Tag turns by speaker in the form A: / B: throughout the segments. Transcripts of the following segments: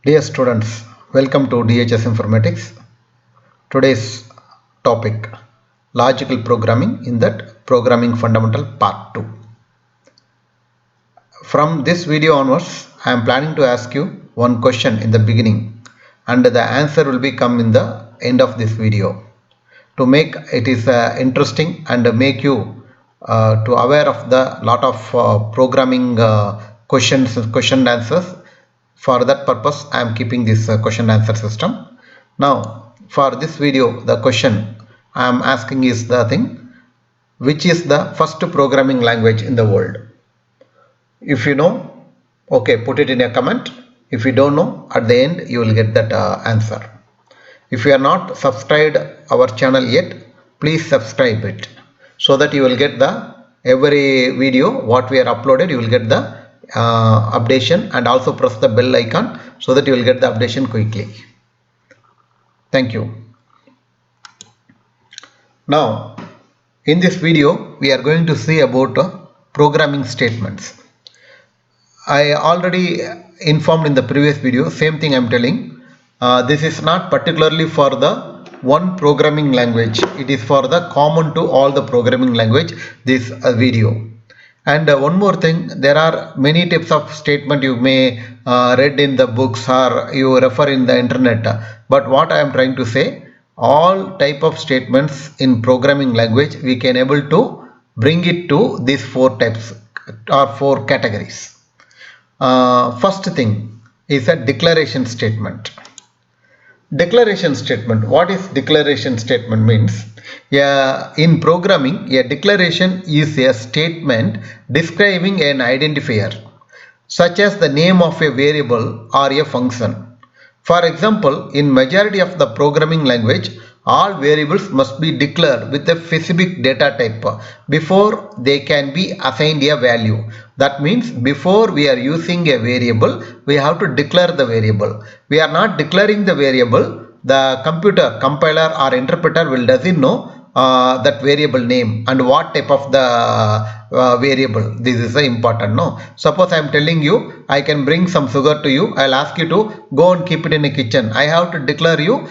A: Dear students, welcome to DHS Informatics. Today's topic, logical programming, in that programming fundamental part 2. From this video onwards, I am planning to ask you one question in the beginning and the answer will be come in the end of this video. To make it is interesting and make you to aware of the lot of programming questions and answers. For that purpose I am keeping this question answer system. Now for this video the question I am asking is the thing, which is the first programming language in the world? If you know, okay, put it in a comment. If you don't know, at the end you will get that answer. If you are not subscribed our channel yet, please subscribe it so that you will get the every video what we are uploaded, you will get the updation, and also press the bell icon so that you will get the updation quickly. Thank you. Now in this video we are going to see about programming statements. I already informed in the previous video, same thing I am telling. This is not particularly for the one programming language, it is for the common to all the programming language, this video. And one more thing, there are many types of statement you may read in the books or you refer in the internet, but what I am trying to say, all type of statements in programming language we can able to bring it to these four types or four categories. First thing is a declaration statement. Declaration statement. What is declaration statement means? In programming, a declaration is a statement describing an identifier, such as the name of a variable or a function. For example, in majority of the programming language, all variables must be declared with a specific data type before they can be assigned a value. That means before we are using a variable, we have to declare the variable. We are not declaring the variable, the computer, compiler or interpreter will doesn't know that variable name and what type of the variable. This is important. No, suppose I am telling you I can bring some sugar to you, I'll ask you to go and keep it in a kitchen. I have to declare you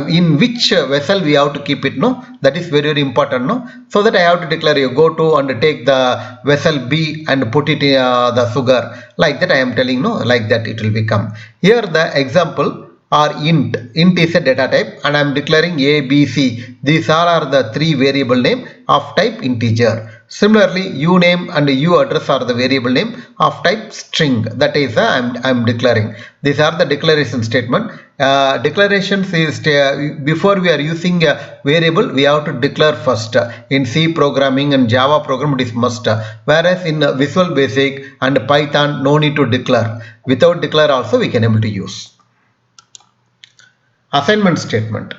A: in which vessel we have to keep it. No, that is very, very important. No, so that I have to declare you go to and take the vessel B and put it in the sugar, like that I am telling. No, like that it will become. Here the example or int is a data type and I am declaring A, B, C. These all are the three variable name of type integer. Similarly, uname and uaddress are the variable name of type string. That is I am declaring. These are the declaration statement. Declarations is before we are using a variable, we have to declare first. In C programming and Java program it is must. Whereas in Visual Basic and Python no need to declare. Without declare also we can able to use. Assignment statement.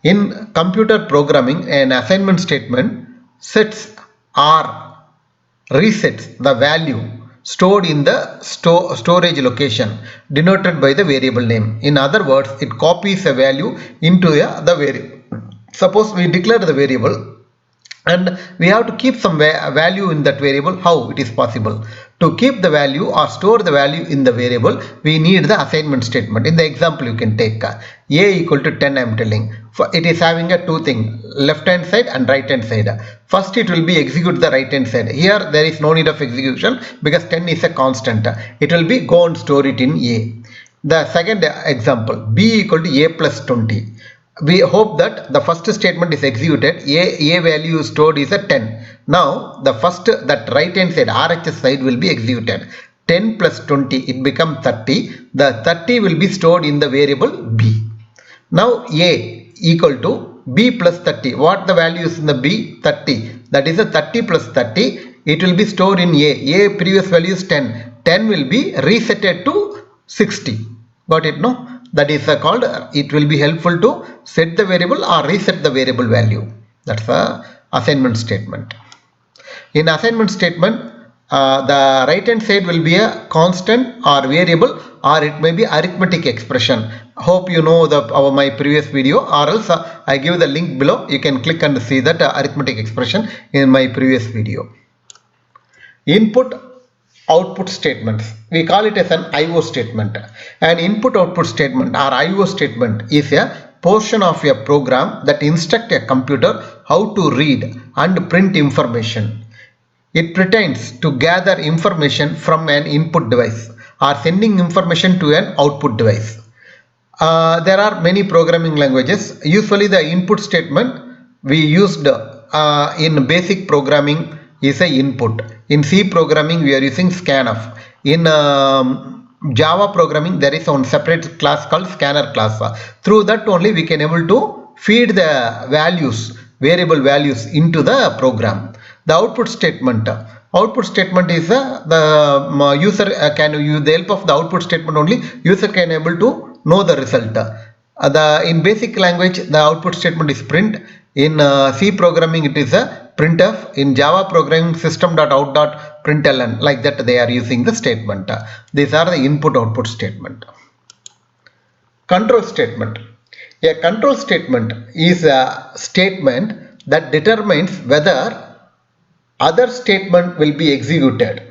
A: In computer programming, an assignment statement sets or resets the value stored in the storage location denoted by the variable name. In other words, it copies a value into the variable. Suppose we declare the variable and we have to keep some value in that variable. How it is possible? To keep the value or store the value in the variable, we need the assignment statement. In the example you can take A equal to 10 I am telling. It is having a two thing, left hand side and right hand side. First it will be execute the right hand side. Here there is no need of execution because 10 is a constant. It will be go and store it in A. The second example, B equal to A plus 20. We hope that the first statement is executed, a value stored is a 10. Now the first, that right hand side RHS side will be executed. 10 plus 20 it becomes 30. The 30 will be stored in the variable B. Now A equal to B plus 30. What the value is in the B? 30. That is a 30 plus 30. It will be stored in A. Previous value is 10. 10 will be resetted to 60. Got it? No? That is called, it will be helpful to set the variable or reset the variable value. That's a assignment statement. In assignment statement, the right hand side will be a constant or variable, or it may be arithmetic expression. Hope you know my previous video, or else I give the link below. You can click and see that arithmetic expression in my previous video. Input output statements. We call it as an IO statement. An input output statement or IO statement is a portion of a program that instructs a computer how to read and print information. It pretends to gather information from an input device or sending information to an output device. There are many programming languages. Usually the input statement we used in basic programming is a input. In C programming we are using scanf. In Java programming there is one separate class called scanner class. Through that only we can able to feed the values, variable values into the program. The output statement. Output statement is the user can use the help of the output statement only user can able to know the result. In basic language the output statement is print. In C programming it is a printf. In Java programming system.out.println, like that they are using the statement. These are the input output statement. Control statement. A control statement is a statement that determines whether other statement will be executed.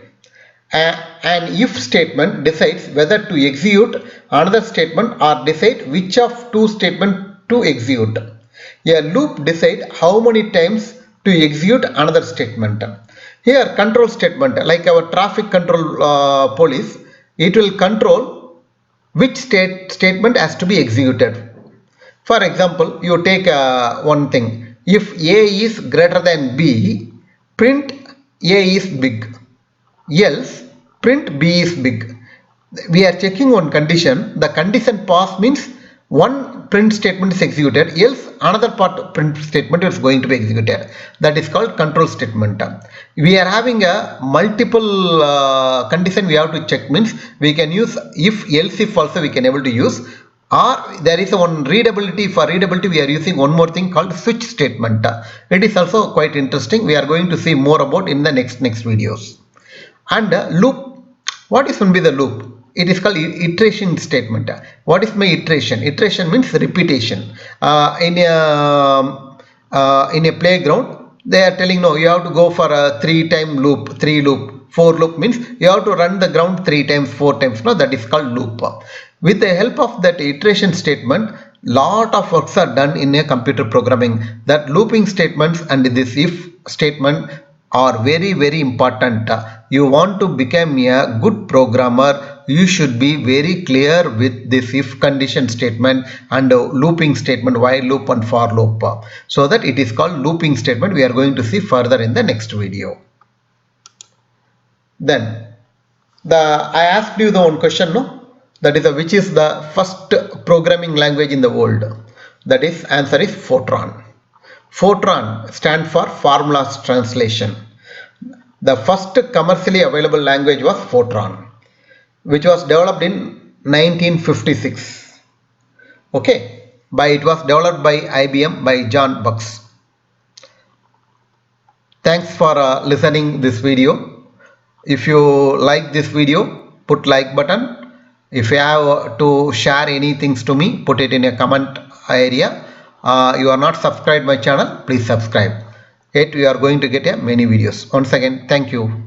A: An if statement decides whether to execute another statement or decide which of two statements to execute. A loop decides how many times to execute another statement. Here control statement, like our traffic control police, it will control which statement has to be executed. For example, you take one thing. If A is greater than B, print A is big. Else print B is big. We are checking one condition. The condition pass means one print statement is executed, else another part print statement is going to be executed. That is called control statement. We are having a multiple condition we have to check, means we can use if, else if also we can able to use, or there is a one readability. For readability we are using one more thing called switch statement. It is also quite interesting. We are going to see more about in the next videos. And loop, what is going to be the loop? It is called iteration statement. What is my iteration? Iteration means repetition. In a playground they are telling no, you have to go for a 3-time loop, 3 loop, 4 loop means you have to run the ground 3 times, 4 times. No, that is called loop. With the help of that iteration statement, lot of works are done in a computer programming. That looping statements and this if statement are very important. You want to become a good programmer, you should be very clear with this if condition statement and looping statement, while loop and for loop. So that it is called looping statement. We are going to see further in the next video. Then I asked you the one question, no? That is which is the first programming language in the world? That is answer is Fortran. Fortran stands for formulas translation. The first commercially available language was Fortran, which was developed in 1956. Okay, it was developed by IBM by John Bucks. Thanks for listening this video. If you like this video, put like button. If you have to share anything to me, put it in a comment area. You are not subscribed my channel, please subscribe. Yet we are going to get many videos. Once again, thank you.